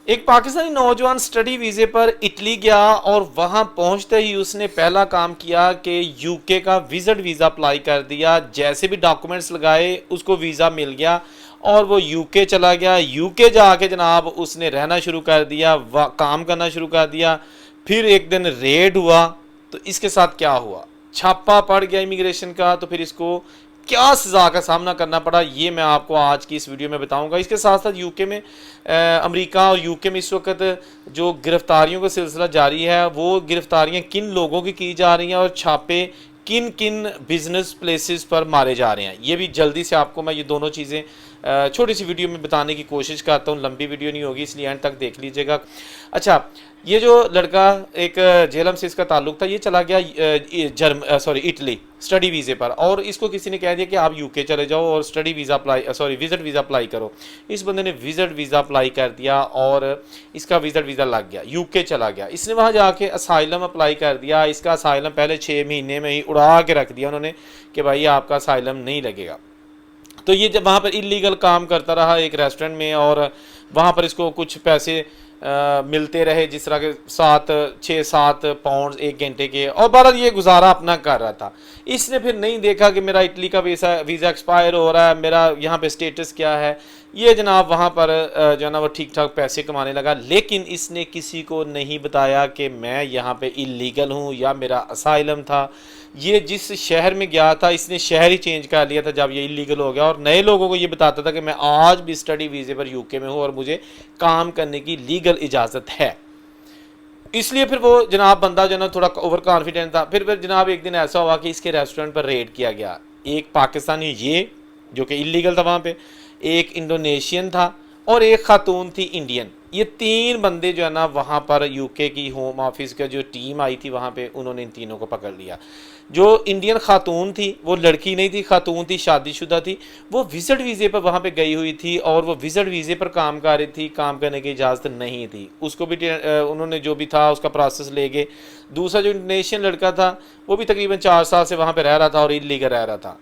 एक पाकिस्तानी नौजवान स्टडी वीज़े पर इटली गया और वहां पहुंचते ही उसने पहला काम किया कि यूके का विजिट वीज़ा अप्लाई कर दिया। जैसे भी डॉक्यूमेंट्स लगाए उसको वीज़ा मिल गया और वो यूके चला गया। यूके जाके जनाब उसने रहना शुरू कर दिया, काम करना शुरू कर दिया। फिर एक दिन रेड हुआ तो इसके साथ क्या हुआ, छापा पड़ गया इमिग्रेशन का, तो फिर इसको क्या सज़ा का सामना करना पड़ा ये मैं आपको आज की इस वीडियो में बताऊंगा। इसके साथ साथ यूके में अमेरिका और यूके में इस वक्त जो गिरफ्तारियों का सिलसिला जारी है, वो गिरफ्तारियां किन लोगों की जा रही हैं और छापे किन किन बिजनेस प्लेसेस पर मारे जा रहे हैं, ये भी जल्दी से आपको मैं ये दोनों चीज़ें छोटी सी वीडियो में बताने की कोशिश करता हूँ। लंबी वीडियो नहीं होगी इसलिए एंड तक देख लीजिएगा। अच्छा, ये जो लड़का एक जेलम से इसका ताल्लुक था, ये चला गया इटली स्टडी वीज़े पर, और इसको किसी ने कह दिया कि आप यूके चले जाओ और study visa visit visa apply करो। इस बंदे ने विजिट वीज़ा अप्लाई कर दिया और इसका विजिट वीज़ा लग गया, यूके चला गया। इसने वहाँ जाके असाइलम अप्लाई कर दिया। इसका असाइलम पहले 6 महीने में ही उड़ा के रख दिया उन्होंने कि भाई आपका असाइलम नहीं लगेगा। तो ये जब वहाँ पर इलीगल काम करता रहा एक रेस्टोरेंट में, और वहाँ पर इसको कुछ पैसे मिलते रहे, जिस तरह के 6-7 पाउंड 1 घंटे के, और बहरहाल ये गुजारा अपना कर रहा था। इसने फिर नहीं देखा कि मेरा इटली का वीज़ा एक्सपायर हो रहा है, मेरा यहाँ पे स्टेटस क्या है। ये जनाब वहाँ पर जो है ना वो ठीक ठाक पैसे कमाने लगा, लेकिन इसने किसी को नहीं बताया कि मैं यहाँ पे इलीगल हूँ या मेरा असाइलम था। ये जिस शहर में गया था इसने शहर ही चेंज कर लिया था जब ये इलीगल हो गया, और नए लोगों को ये बताता था कि मैं आज भी स्टडी वीज़े पर यूके में हूँ और मुझे काम करने की लीगल इजाज़त है। इसलिए फिर वो जनाब बंदा जो ना थोड़ा ओवर कॉन्फिडेंट था। फिर जनाब एक दिन ऐसा हुआ कि इसके रेस्टोरेंट पर रेड किया गया। एक पाकिस्तानी ये जो कि इलीगल था वहाँ पे, एक इंडोनेशियन था और एक खातून थी इंडियन। ये 3 बंदे जो है ना वहाँ पर यूके की होम ऑफिस का जो टीम आई थी वहाँ पे, उन्होंने इन तीनों को पकड़ लिया। जो इंडियन खातून थी वो लड़की नहीं थी, खातून थी, शादीशुदा थी। वो विजिट वीज़े पर वहाँ पे गई हुई थी और वो विजिट वीज़े पर काम कर रही थी, काम करने की इजाज़त नहीं थी। उसको भी उन्होंने जो भी था उसका प्रोसेस ले गए। दूसरा जो इंडोनेशियन लड़का था वो भी तकरीबन 4 साल से वहाँ पर रह रहा था और इलीगल रह रहा था,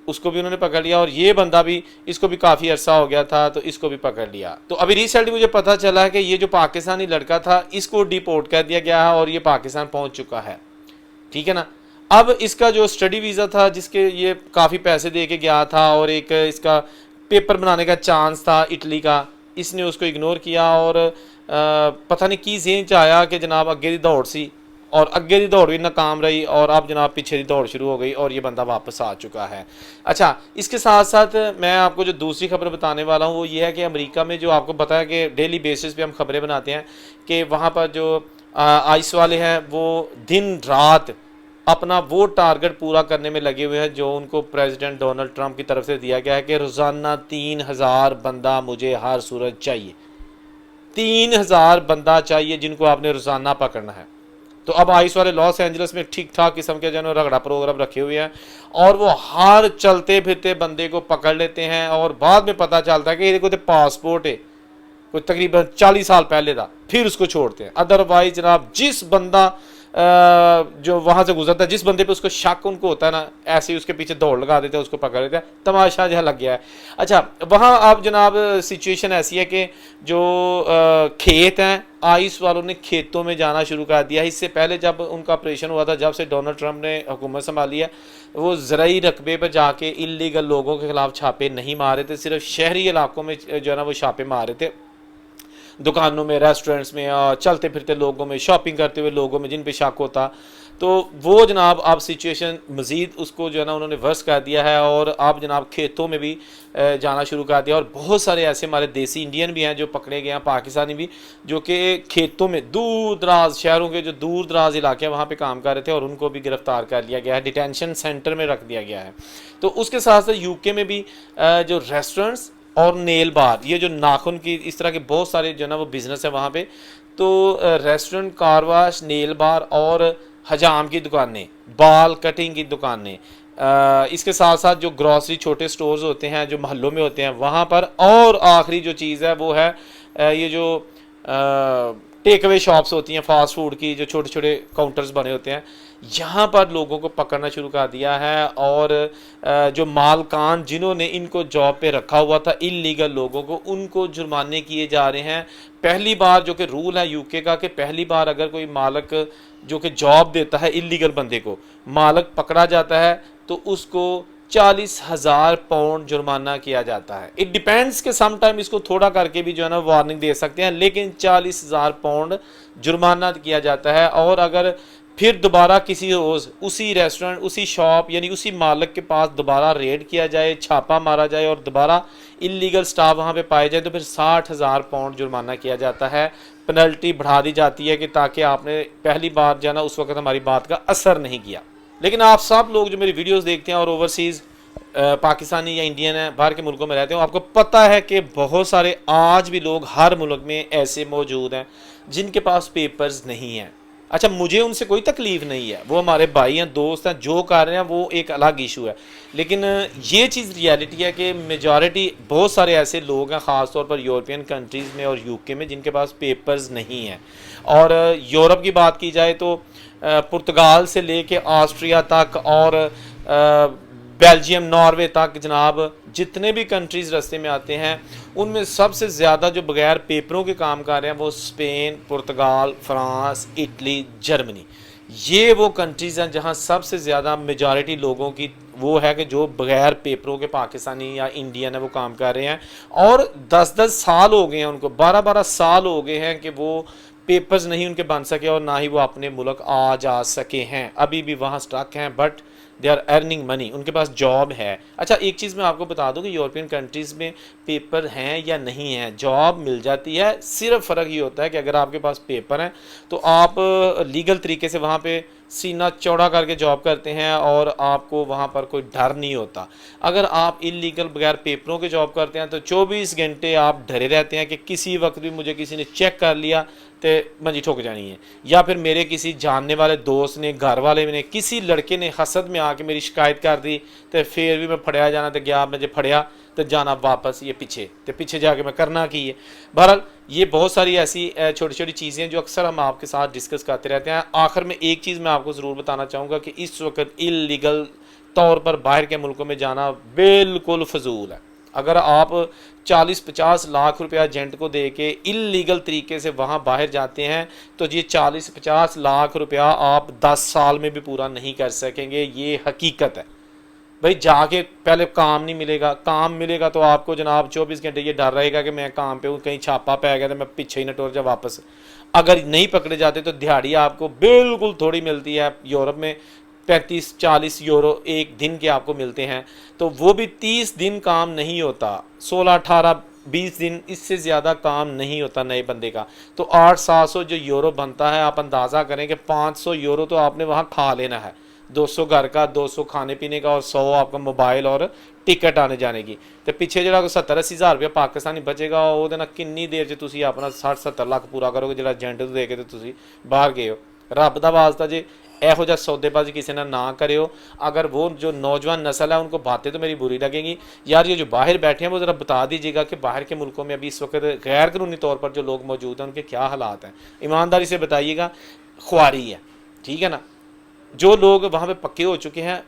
उसको भी उन्होंने पकड़ लिया। और ये बंदा भी, इसको भी काफ़ी अरसा हो गया था तो इसको भी पकड़ लिया। तो अभी रिसेंटली मुझे पता चला है कि ये जो पाकिस्तानी लड़का था इसको डिपोर्ट कर दिया गया है और ये पाकिस्तान पहुंच चुका है, ठीक है ना। अब इसका जो स्टडी वीज़ा था जिसके ये काफ़ी पैसे दे के गया था और एक इसका पेपर बनाने का चांस था इटली का, इसने उसको इग्नोर किया और पता नहीं की जेहन च आया कि जनाब अगे दी दौड़ सी, और अगे की दौड़ भी नाकाम रही और अब जनाब पीछे की दौड़ शुरू हो गई और ये बंदा वापस आ चुका है। अच्छा, इसके साथ साथ मैं आपको जो दूसरी खबर बताने वाला हूँ वो ये है कि अमेरिका में जो आपको पता है कि डेली बेसिस पे हम खबरें बनाते हैं कि वहाँ पर जो आइस वाले हैं वो दिन रात अपना वो टारगेट पूरा करने में लगे हुए हैं जो उनको प्रेसिडेंट डोनाल्ड ट्रंप की तरफ से दिया गया है कि रोज़ाना 3000 बंदा मुझे हर सूरत चाहिए। 3000 बंदा चाहिए जिनको आपने रोज़ाना पकड़ना है। तो अब आइस वाले लॉस एंजल्स में ठीक ठाक किस्म के जो रगड़ा प्रोग्राम रखे हुए हैं और वो हर चलते फिरते बंदे को पकड़ लेते हैं और बाद में पता चलता है कि इनको तो पासपोर्ट है कोई तकरीबन 40 साल पहले था, फिर उसको छोड़ते हैं। अदरवाइज जनाब जिस बंदा जो वहाँ से गुजरता है, जिस बंदे पे उसको शक उनको होता है ना, ऐसे ही उसके पीछे दौड़ लगा देते हैं, उसको पकड़ लेते हैं। तमाशा जहाँ लग गया है। अच्छा, वहाँ अब जनाब सिचुएशन ऐसी है कि जो खेत हैं, आइस वालों ने खेतों में जाना शुरू कर दिया। इससे पहले जब उनका ऑपरेशन हुआ था, जब से डोनाल्ड ट्रंप ने हुकूमत संभाली है, वो ज़राई रकबे पर जाके इलीगल लोगों के खिलाफ छापे नहीं मार रहे थे, सिर्फ शहरी इलाकों में जो है ना वो छापे मार रहे थे। दुकानों में, रेस्टोरेंट्स में, चलते फिरते लोगों में, शॉपिंग करते हुए लोगों में जिन पे शक होता, तो वो जनाब अब सिचुएशन मज़ीद उसको जो है ना उन्होंने वर्स कर दिया है और अब जनाब खेतों में भी जाना शुरू कर दिया। और बहुत सारे ऐसे हमारे देसी इंडियन भी हैं जो पकड़े गए हैं, पाकिस्तानी भी, जो कि खेतों में दूर दराज शहरों के जो दूर दराज इलाके हैं वहाँ पे काम कर रहे थे और उनको भी गिरफ्तार कर लिया गया है, डिटेंशन सेंटर में रख दिया गया है। तो उसके साथ साथ यूके में भी जो रेस्टोरेंट्स और नेल बार, ये जो नाखून की इस तरह के बहुत सारे जो ना वो बिज़नेस है वहाँ पे, तो रेस्टोरेंट, कार वाश, नेल बार और हजाम की दुकानें, बाल कटिंग की दुकानें, इसके साथ साथ जो ग्रॉसरी छोटे स्टोर्स होते हैं जो महल्लों में होते हैं वहाँ पर, और आखिरी जो चीज़ है वो है ये जो टेक अवे शॉप्स होती हैं फास्ट फूड की, जो छोटे छोटे काउंटर्स बने होते हैं, यहाँ पर लोगों को पकड़ना शुरू कर दिया है। और जो मालकान जिन्होंने इनको जॉब पे रखा हुआ था इलीगल लोगों को, उनको जुर्माने किए जा रहे हैं। पहली बार जो कि रूल है यूके का कि पहली बार अगर कोई मालिक जो कि जॉब देता है इलीगल बंदे को, मालिक पकड़ा जाता है तो उसको 40,000 पाउंड जुर्माना किया जाता है। इट डिपेंड्स कि सम टाइम इसको थोड़ा करके भी जो है ना वार्निंग दे सकते हैं, लेकिन 40,000 पाउंड जुर्माना किया जाता है। और अगर फिर दोबारा किसी रोज़ उसी रेस्टोरेंट, उसी शॉप, यानी उसी मालिक के पास दोबारा रेड किया जाए, छापा मारा जाए और दोबारा इलीगल स्टाफ वहाँ पे पाए जाए, तो फिर 60,000 पाउंड जुर्माना किया जाता है। पेनल्टी बढ़ा दी जाती है कि ताकि आपने पहली बार जो है ना उस वक्त हमारी बात का असर नहीं किया। लेकिन आप सब लोग जो मेरी वीडियोस देखते हैं और ओवरसीज़ पाकिस्तानी या इंडियन है, बाहर के मुल्कों में रहते हो, आपको पता है कि बहुत सारे आज भी लोग हर मुल्क में ऐसे मौजूद हैं जिनके पास पेपर्स नहीं हैं। अच्छा, मुझे उनसे कोई तकलीफ़ नहीं है, वो हमारे भाई हैं, दोस्त हैं, जो कर रहे हैं वो एक अलग इशू है। लेकिन ये चीज़ रियलिटी है कि मेजॉरिटी बहुत सारे ऐसे लोग हैं, ख़ास तौर पर यूरोपियन कंट्रीज़ में और यूके में, जिनके पास पेपर्स नहीं हैं। और यूरोप की बात की जाए तो पुर्तगाल से लेके ऑस्ट्रिया तक और बेल्जियम, नॉर्वे तक, जनाब जितने भी कंट्रीज़ रास्ते में आते हैं उनमें सबसे ज़्यादा जो बगैर पेपरों के काम कर रहे हैं वो स्पेन, पुर्तगाल, फ्रांस, इटली, जर्मनी। ये वो कंट्रीज़ हैं जहाँ सबसे ज़्यादा मेजॉरिटी लोगों की वो है कि जो बगैर पेपरों के पाकिस्तानी या इंडियन है वो काम कर रहे हैं। और 10-10 साल हो गए हैं उनको, 12-12 साल हो गए हैं कि वो पेपर्स नहीं उनके बन सके और ना ही वो अपने मुल्क आ जा सके हैं, अभी भी वहाँ स्टक हैं, but they are earning money, उनके पास जॉब है। अच्छा, एक चीज़ मैं आपको बता दूं कि यूरोपियन कंट्रीज़ में पेपर हैं या नहीं हैं, जॉब मिल जाती है। सिर्फ फ़र्क ये होता है कि अगर आपके पास पेपर हैं तो आप लीगल तरीके से वहाँ पे सीना चौड़ा करके जॉब करते हैं और आपको वहाँ पर कोई डर नहीं होता। अगर आप इलीगल बगैर पेपरों के जॉब करते हैं तो 24 घंटे आप डरे रहते हैं कि किसी वक्त भी मुझे किसी ने चेक कर लिया तो मंजी ठोक जानी है, या फिर मेरे किसी जानने वाले दोस्त ने, घर वाले ने, किसी लड़के ने हसद में आके मेरी शिकायत कर दी तो फिर भी मैं फड़िया जाना, तो गया मुझे फड़िया तो जाना वापस ये पीछे, तो पीछे जाके मैं करना की है। बहरहाल ये बहुत सारी ऐसी छोटी छोटी चीज़ें जो अक्सर हम आपके साथ डिस्कस करते रहते हैं। आखिर में एक चीज़ मैं आपको ज़रूर बताना चाहूँगा कि इस वक्त इलीगल तौर पर बाहर के मुल्कों में जाना बिल्कुल फजूल है। अगर आप 40-50 लाख रुपया एजेंट को दे के इलीगल तरीके से वहाँ बाहर जाते हैं तो ये 40-50 लाख रुपया आप 10 साल में भी पूरा नहीं कर सकेंगे, ये हकीकत है। भाई जाके पहले काम नहीं मिलेगा, काम मिलेगा तो आपको जनाब 24 घंटे ये डर रहेगा कि मैं काम पे हूँ, कहीं छापा पै गया तो मैं पीछे ही न टोर जा वापस। अगर नहीं पकड़े जाते तो दिहाड़ी आपको बिल्कुल थोड़ी मिलती है। यूरोप में 35-40 यूरो एक दिन के आपको मिलते हैं, तो वो भी 30 दिन काम नहीं होता, 16-18-20 दिन, इससे ज़्यादा काम नहीं होता नए बंदे का। तो 800-700 जो यूरो बनता है, आप अंदाज़ा करें कि 500 यूरो तो आपने वहाँ खा लेना है, 200 घर का, 200 खाने पीने का और 100 आपका मोबाइल और टिकट आने जाने की। तो पिछे जो 70-80 हज़ार रुपया पाकिस्तानी बचेगा, वो किन्नी देर च तुसी अपना 60-70 लाख पूरा करोगे जो एजेंट तो दे के तो तुसी बाहर गए हो। रब दा वास्ता जे ਇਹੋ ਜਿਹਾ सौदेबाजी किसी ने ना करे हो। अगर वो जो नौजवान नस्ल है उनको बातें तो मेरी बुरी लगेंगी यार, ये जो बाहर बैठे हैं वो ज़रा बता दीजिएगा कि बाहर के मुल्कों में अभी इस वक्त गैर कानूनी तौर पर जो लोग मौजूद हैं उनके क्या हालात हैं, ईमानदारी से बताइएगा। ख्वारी है, ठीक है ना। जो लोग वहाँ पे पक्के हो चुके हैं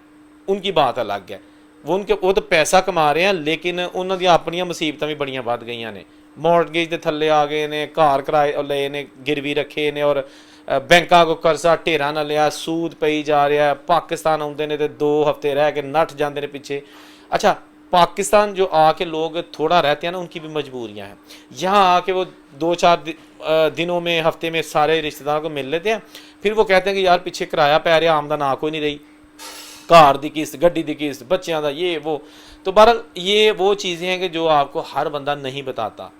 उनकी बात अलग है, वो तो पैसा कमा रहे हैं, लेकिन उन्होंने अपनी मुसीबत भी बड़ियां बढ़ गई ने। मॉर्टगेज के थले आ गए ने, घर किराए ले ने, गिरवी रखे ने और बैंकों को कर्जा ढेरा ना लिया, सूद पई जा रहा है। पाकिस्तान आते हैं तो 2 हफ्ते रह के नठ जाते हैं पीछे। अच्छा, पाकिस्तान जो आके लोग थोड़ा रहते हैं ना, उनकी भी मजबूरियां हैं। यहाँ आके वो 2-4 दिनों में, हफ्ते में सारे रिश्तेदारों को मिल लेते हैं, फिर वो कहते हैं कि यार पीछे किराया पै रहा, आमदन आ कोई नहीं रही, घर की किस्त, गड्डी की किस्त, बच्चों का ये वो। तो बहरहाल ये वो चीज़ें हैं कि जो आपको हर बंदा नहीं बताता।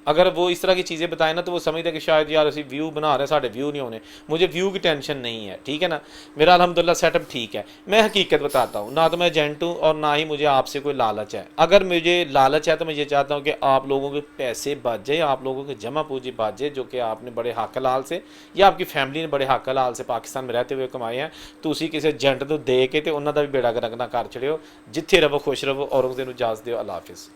अगर वो इस तरह की चीज़ें बताए ना तो वो समझते कि शायद यार असी व्यू बना रहे, साढ़े व्यू नहीं होने। मुझे व्यू की टेंशन नहीं है, ठीक है ना। मेरा अल्हम्दुलिल्लाह सेटअप ठीक है। मैं हकीकत बताता हूँ, ना तो मैं एजेंट हूँ और ना ही मुझे आपसे कोई लालच है। अगर मुझे लालच है तो मैं ये चाहता हूँ कि आप लोगों के पैसे बच जाए, आप लोगों के जमा पूंजी बच जाए, जो कि आपने बड़े हक हलाल से या आपकी फैमिली ने बड़े हक हलाल से पाकिस्तान में रहते हुए कमाए हैं। तो उसी किसी एजेंट को दे के तो उन्होंना भी बेड़ा गर्क ना कर छड़ियो। जिथे रवो खुश रवो और उस दिन इजाज़त दिओ। अल्लाह हाफिज़।